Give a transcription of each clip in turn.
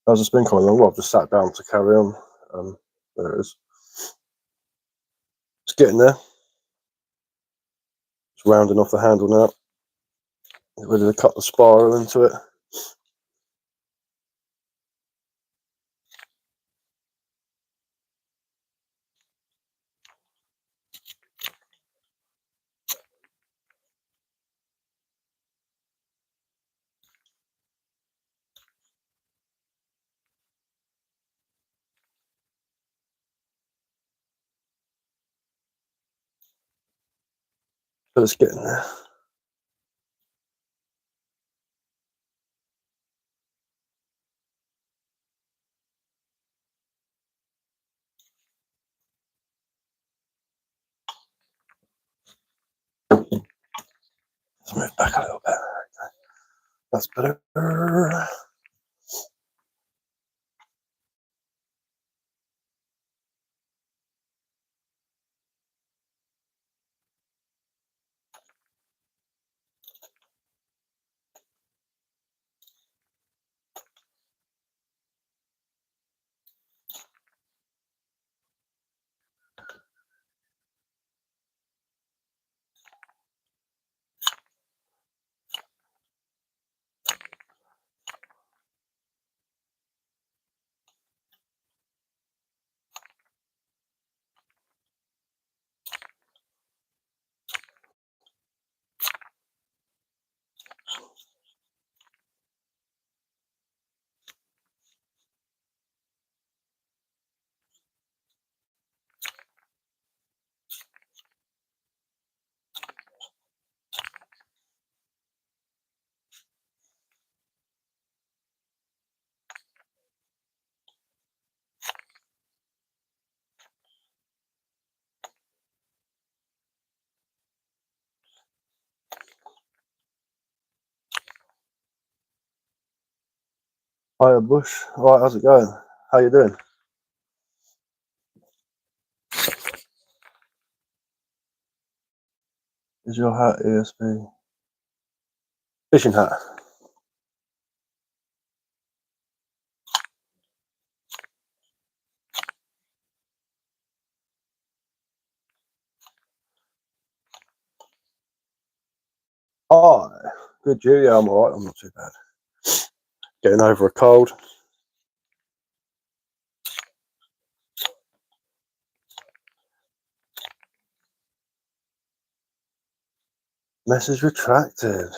How's this been coming along? Well, I've just sat down to carry on. There it is. It's getting there. It's rounding off the handle now. Get ready to cut the spiral into it. But it's getting there. Let's move back a little bit. That's better. Hiya, Bush. All right, how's it going? How you doing? Is your hat ESP? Fishing hat. Oh, good you. Yeah, I'm alright. I'm not too bad. Getting over a cold. Message retracted.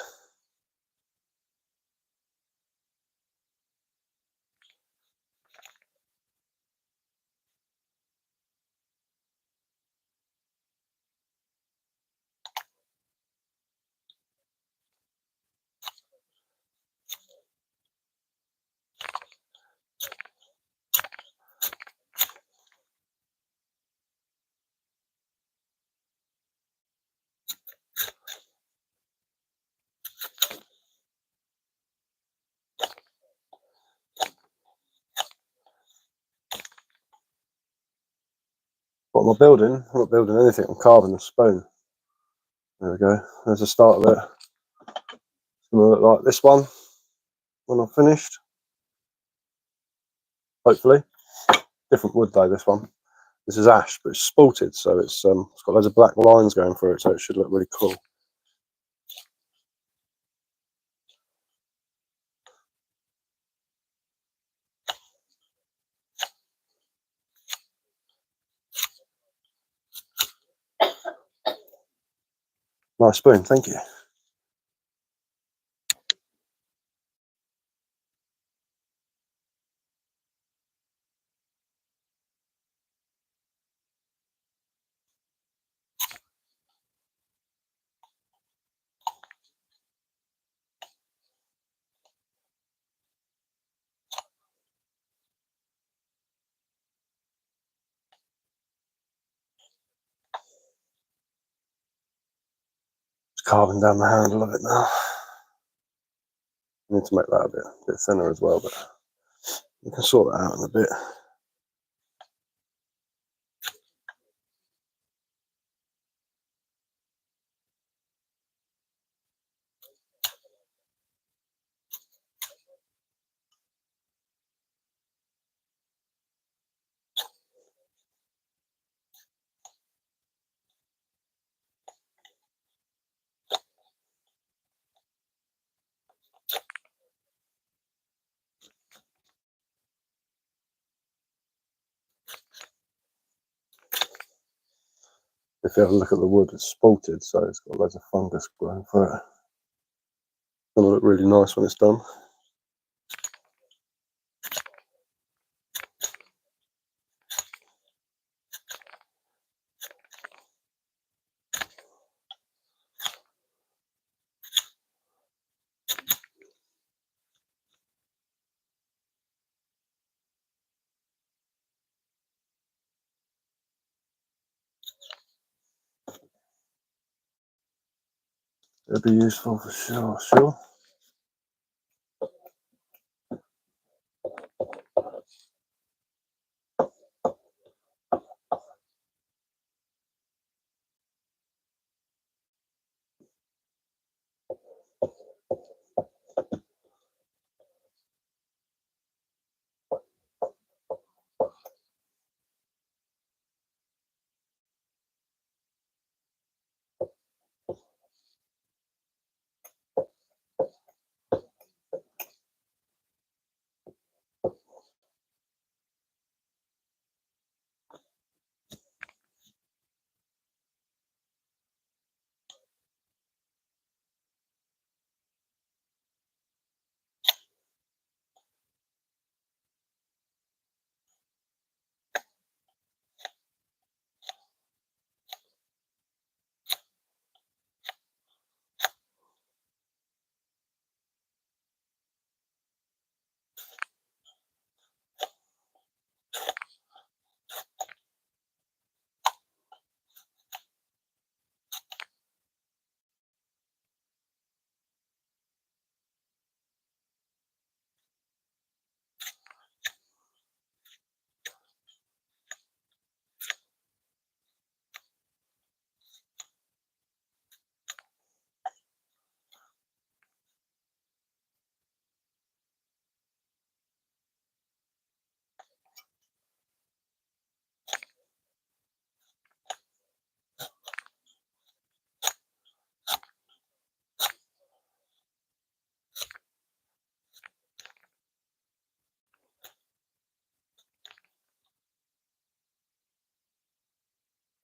What am I building? I'm not building anything. I'm carving a spoon. There we go. There's the start of it. It's going to look like this one when I'm finished. Hopefully. Different wood though, this one. This is ash, but it's spalted, so it's got loads of black lines going through it, so it should look really cool. Nice spoon, thank you. Just carving down the handle of it now. I need to make that a bit thinner as well, but you can sort that out in a bit. if you have a look at the wood, it's spalted, so it's got loads of fungus growing through it. It's going to look really nice when it's done. It'll be useful for sure.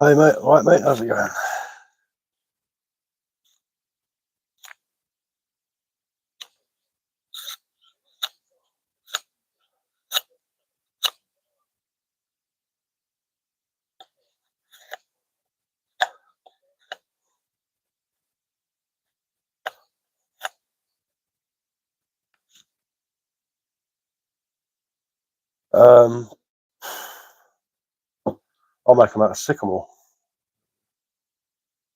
Hey mate, right mate, how's it going? I'll make them out of sycamore.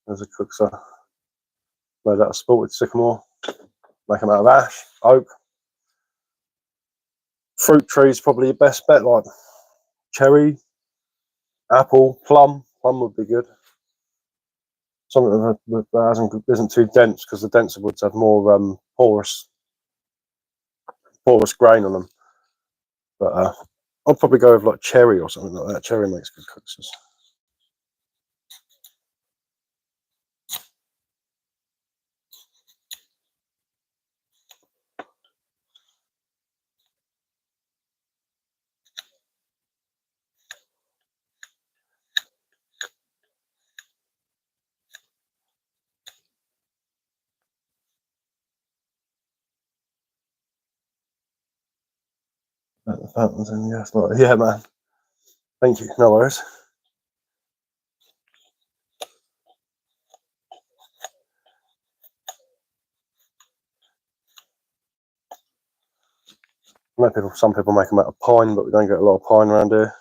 There's a cookser made out of spalted sycamore. Make them out of ash, oak. Fruit trees probably your best bet, like cherry, apple, plum. Plum would be good. Something that isn't too dense, because the denser woods have more porous grain on them. But I'll probably go with like cherry or something like that. Cherry makes good cookses. The fountains and yeah, man. Thank you. No worries. Some people make them out of pine, but we don't get a lot of pine around here.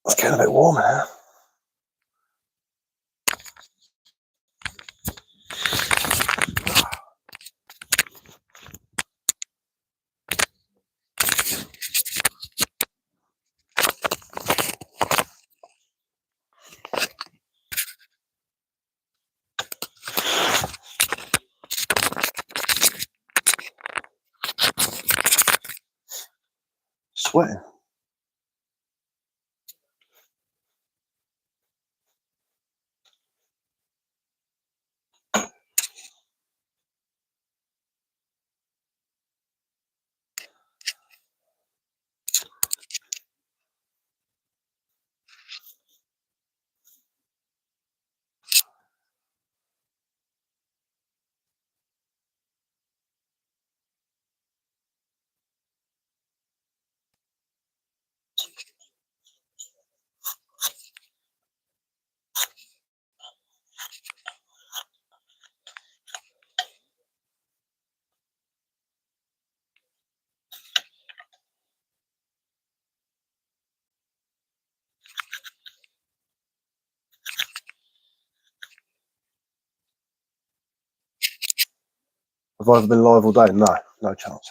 It's getting a bit warmer now. Sweating. Have I ever been live all day? No, no chance.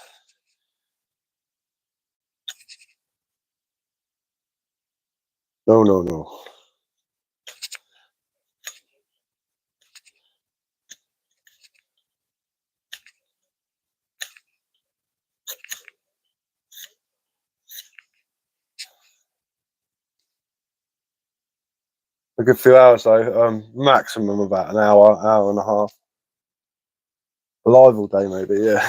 No, no, no. A good few hours though, maximum about an hour, hour and a half. Live all day maybe, yeah.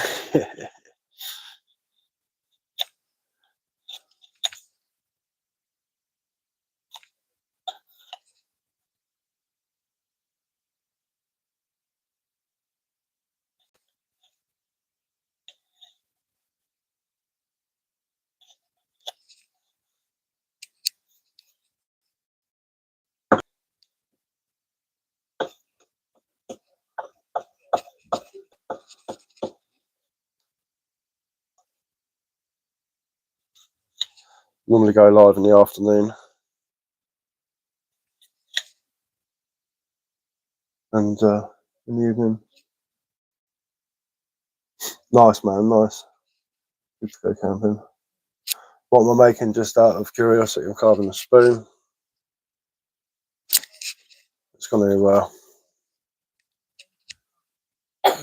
Normally go live in the afternoon. And in the evening. Nice, man, nice. Good to go camping. What am I making just out of curiosity? I'm carving a spoon. It's going to look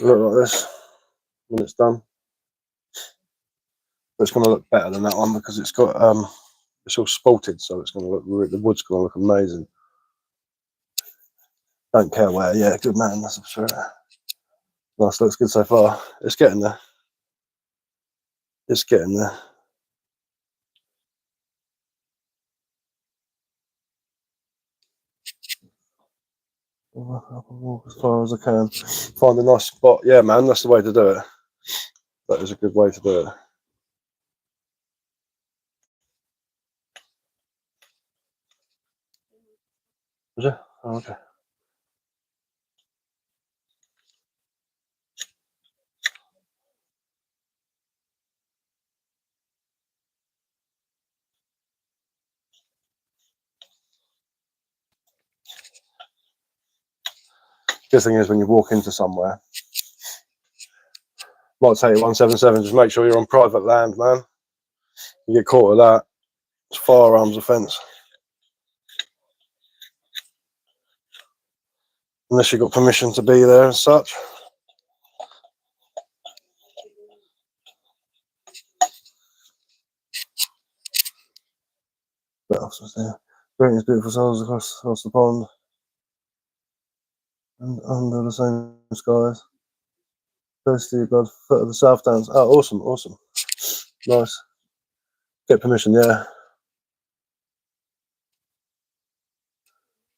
like this when it's done. But it's going to look better than that one because it's got it's all spalted, so it's going to look, the wood's going to look amazing. Don't care where. Yeah, good man, that's for sure. Nice, looks good so far. It's getting there. It's getting there. I'll walk as far as I can. Find a nice spot. Yeah, man, that's the way to do it. That is a good way to do it. Is it? Oh, okay. Good thing is when you walk into somewhere, might take you 177, just make sure you're on private land, man. You get caught with that, it's firearms offence. Unless you've got permission to be there and such. What else was there? Greetings, beautiful souls across the pond and under the same skies. Close to you, God, foot of the South Downs. Oh, awesome, awesome. Nice. Get permission, yeah.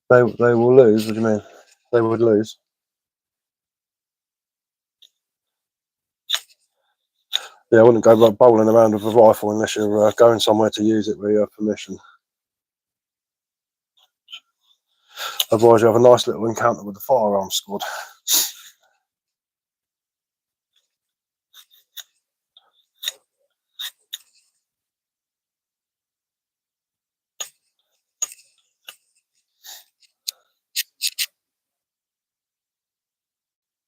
They will lose, what do you mean? They would lose. Yeah, I wouldn't go bowling around with a rifle unless you're going somewhere to use it where you have permission. Otherwise, you have a nice little encounter with the firearms squad.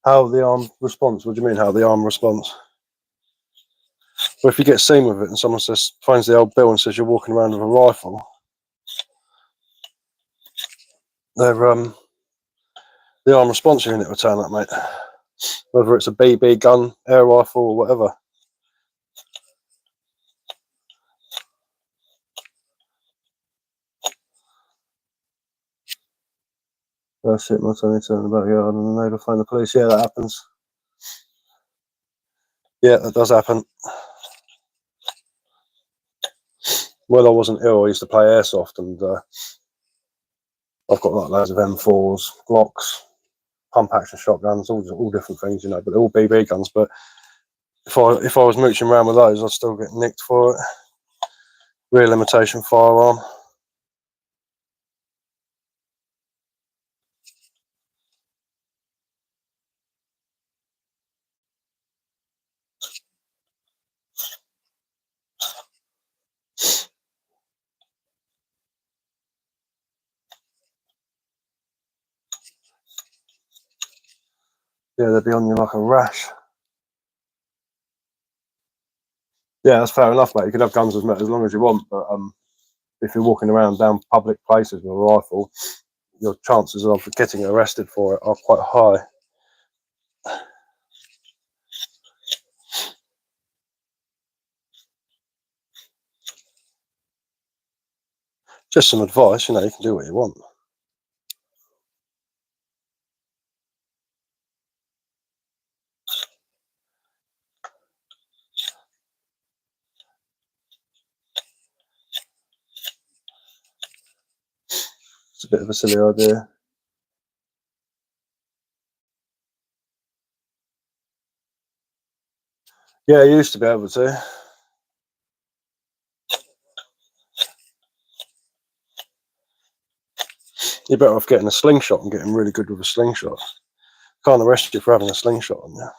How the arm responds? What do you mean, how the arm responds? Well, if you get seen with it and someone finds the old bill and says you're walking around with a rifle, they're the arm response unit will turn up, mate. Whether it's a BB gun, air rifle, or whatever. That's it, my Tony turn in the backyard and the neighbour phone the police. Yeah, that happens. Yeah, that does happen. When I wasn't ill, I used to play airsoft, and I've got like loads of M4s, Glocks, pump action shotguns, all different things, you know, but they're all BB guns. But if I was mooching around with those, I'd still get nicked for it. Real imitation firearm. Yeah, they'd be on you like a rash. Yeah, that's fair enough, mate. You can have guns as long as you want, but if you're walking around down public places with a rifle, your chances of getting arrested for it are quite high. Just some advice, you know, you can do what you want. It's a bit of a silly idea. Yeah, you used to be able to. You're better off getting a slingshot and getting really good with a slingshot. Can't arrest you for having a slingshot on you.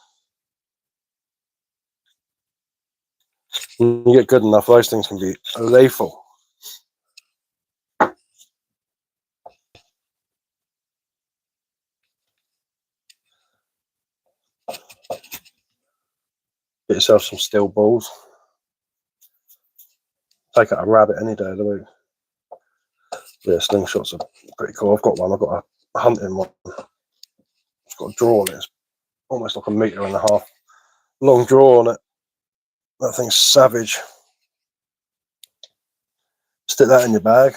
When you get good enough, those things can be lethal. Get yourself some steel balls. Take out a rabbit any day of the week. Yeah, slingshots are pretty cool. I've got one. I've got a hunting one. It's got a draw on it. It's almost like 1.5 meters long draw on it. That thing's savage. Stick that in your bag.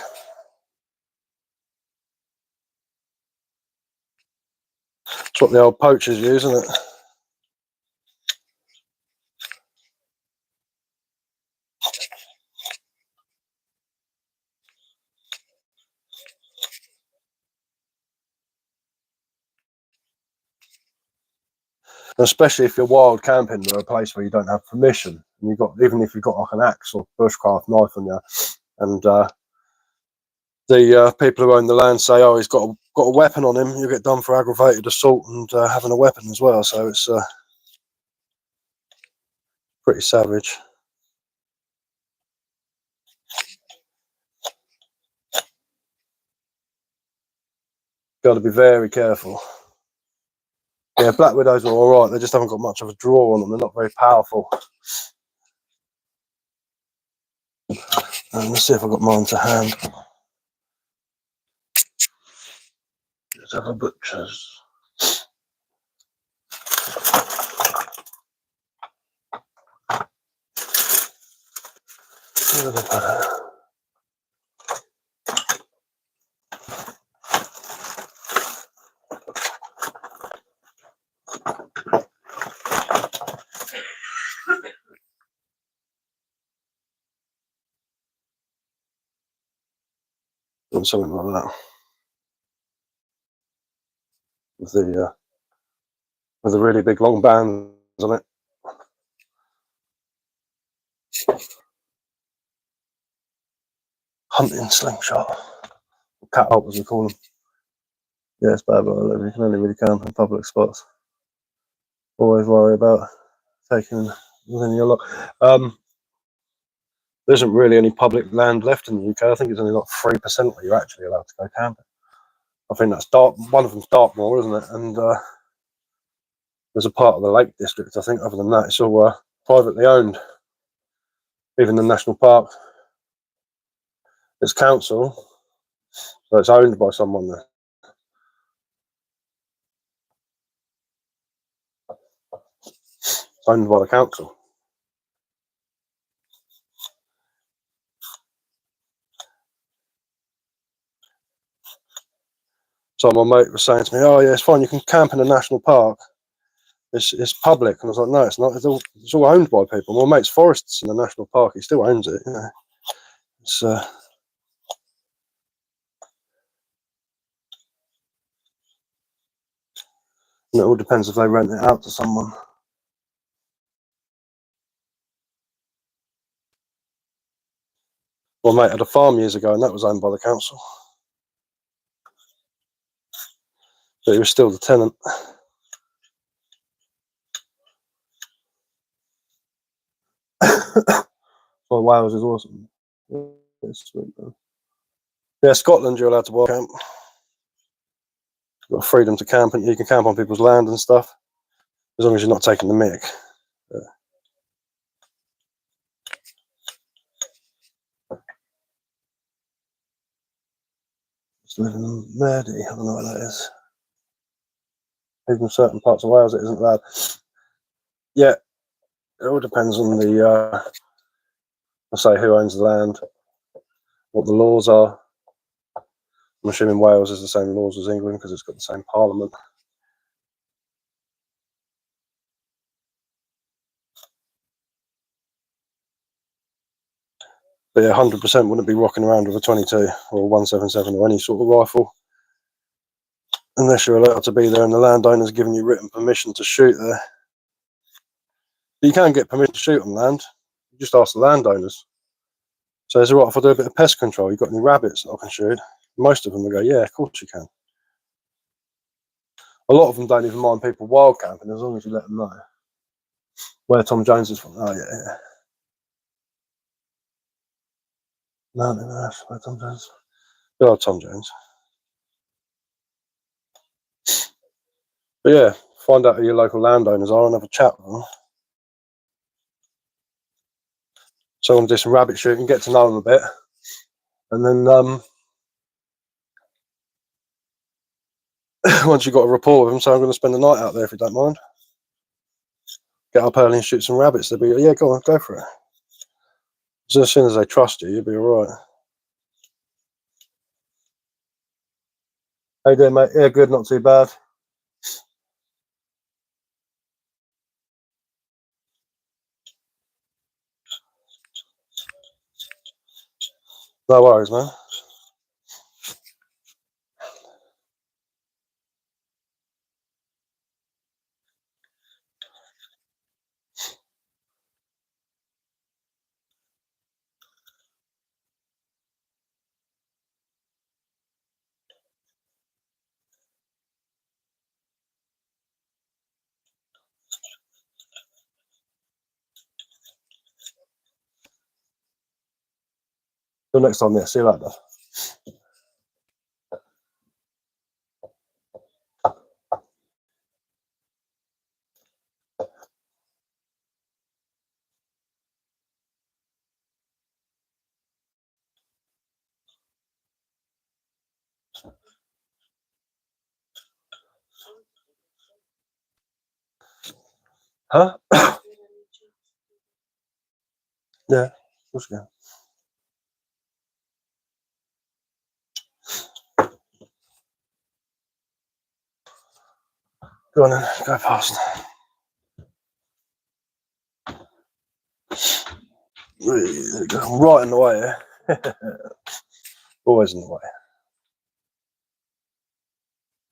It's what the old poachers use, isn't it? And especially if you're wild camping or a place where you don't have permission, and even if you've got like an axe or bushcraft knife on you, and the people who own the land say, "Oh, he's got a weapon on him," you get done for aggravated assault and having a weapon as well. So it's pretty savage. Got to be very careful. Yeah, black widows are all right. They just haven't got much of a draw on them. They're not very powerful. Let's see if I've got mine to hand. Let's have a butcher's. Where did I put it? Something like that. With the really big long bands on it. Hunting slingshot. Catapult, as we call them. Yeah, it's bad, but you can only really camp in public spots. Always worry about taking within your lot. There isn't really any public land left in the UK. I think it's only like 3% where you're actually allowed to go camping. I think that's one of them's Dartmoor, isn't it? And There's a part of the Lake District, I think. Other than that, it's all privately owned. Even the national park, it's council, so it's owned by someone there. It's owned by the council. So my mate was saying to me, "Oh yeah, it's fine. You can camp in a national park. It's public." And I was like, "No, it's not. It's all owned by people." My mate's forests in the national park. He still owns it. You know, it's and it all depends if they rent it out to someone. My mate had a farm years ago, and that was owned by the council, but he was still the tenant. Well, Wales is awesome. Yeah, Scotland, you're allowed to walk camp. You've got freedom to camp, and you can camp on people's land and stuff, as long as you're not taking the mick. Just living in Merdy, I don't know what that is. Even certain parts of Wales, it isn't allowed. Yeah, it all depends on the, I say, who owns the land, what the laws are. I'm assuming Wales is the same laws as England because it's got the same parliament. But yeah, 100% wouldn't be rocking around with a 22 or 177 or any sort of rifle unless you're allowed to be there and the landowner's giving you written permission to shoot there. But you can get permission to shoot on land. You just ask the landowners. So is it right if I do a bit of pest control? You got any rabbits that I can shoot? Most of them will go, yeah, of course you can. A lot of them don't even mind people wild camping as long as you let them know where Tom Jones is from. Oh yeah. No, that's where Tom Jones. Good old Tom Jones. But yeah, find out who your local landowners are and have a chat with them. So I'm gonna do some rabbit shooting, get to know them a bit, and then once you've got a rapport with them, so I'm going to spend the night out there if you don't mind. Get up early and shoot some rabbits. They'll be like, yeah, go on, go for it. So as soon as they trust you, you'll be all right. How you doing, mate? Yeah, good, not too bad. No worries, man. Till next time, yeah. See you later. Huh? Yeah, of course you can. Go on then, go past. Right in the way, yeah. Always in the way.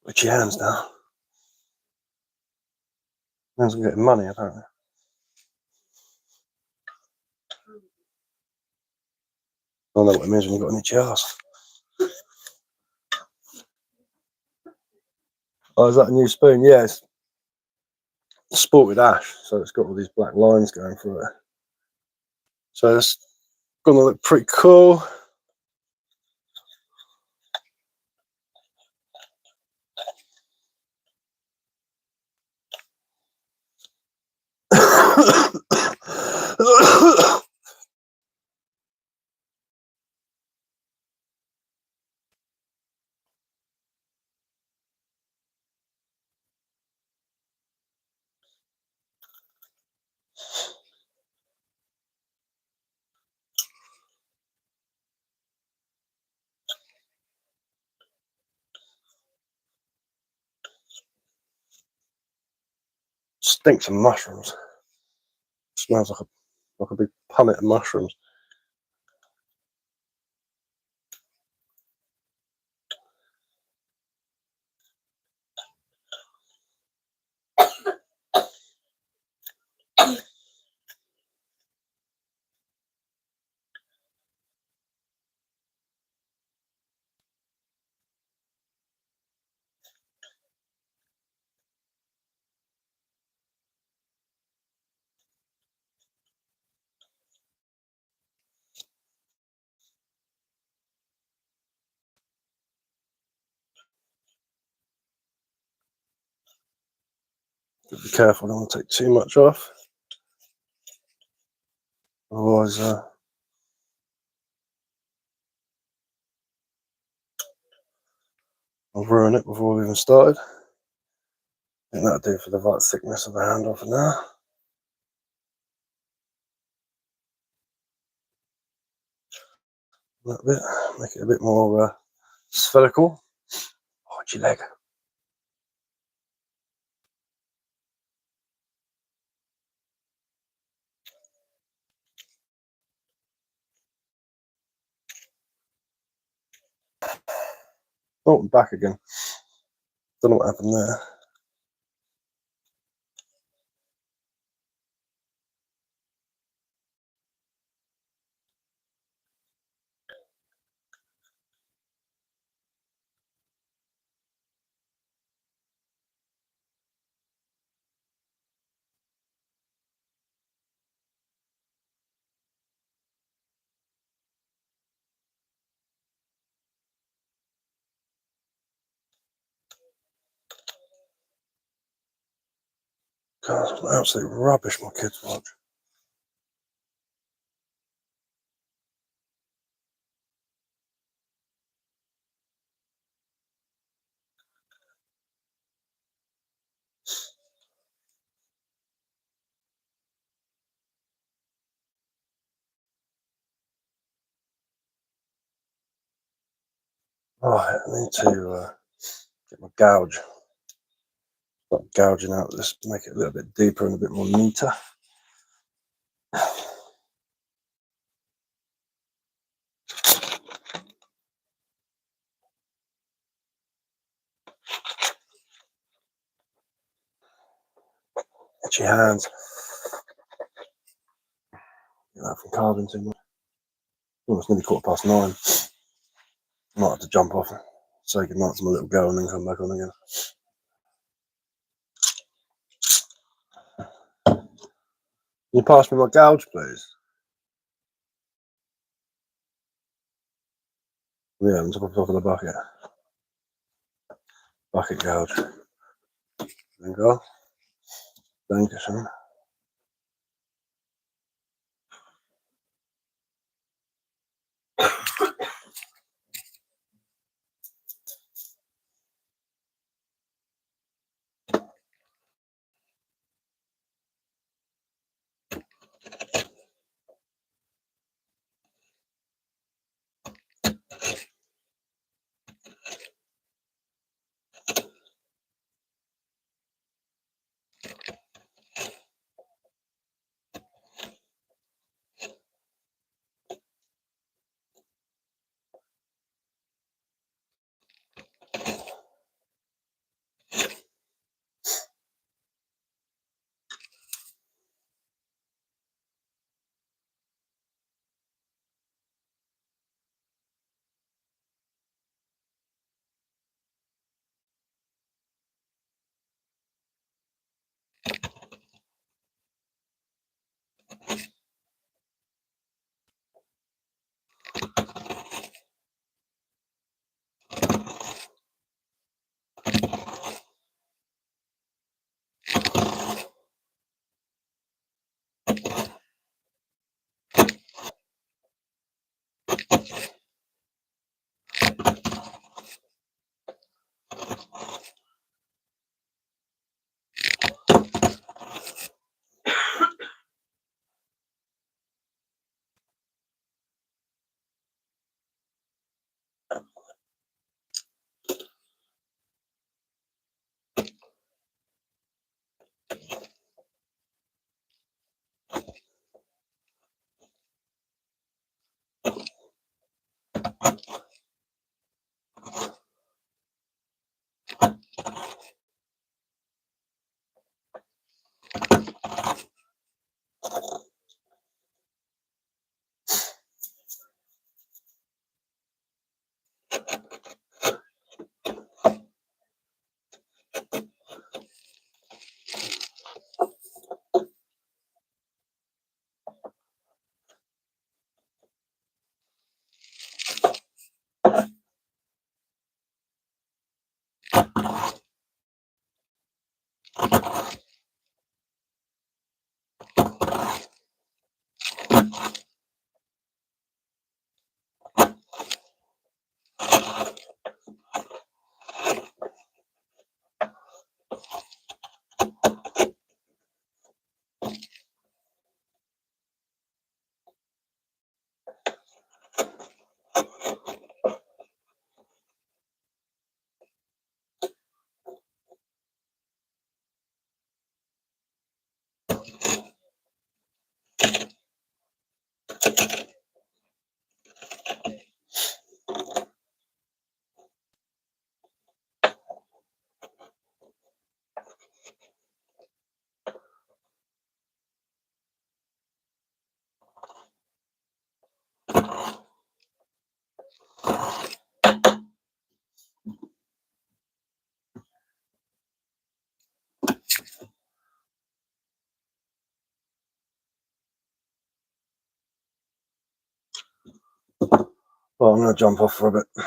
With your hands now. Hands are getting money, apparently. I don't know what it means when you've got an itchy ass. Oh, is that a new spoon? Yeah, it's sported ash, so it's got all these black lines going through it. So it's gonna look pretty cool. Stinks of mushrooms. Smells like a big punnet of mushrooms. Be careful, I don't want to take too much off. Otherwise, I'll ruin it before we even started. I think that'll do for the right thickness of the handle for now. That bit, make it a bit more spherical. Watch your leg. Oh, I'm back again. Don't know what happened there. God, absolute rubbish my kids watch. Oh, I need to get my gouge. Start gouging out this, make it a little bit deeper and a bit more neater. Itchy hands. Get that from carving too much. Oh, it's nearly 9:15. Might have to jump off and say goodnight to my little girl and then come back on again. Can you pass me my gouge, please? Yeah, on top of the bucket. Bucket gouge. There you go. Thank you, son. Well, I'm going to jump off for a bit.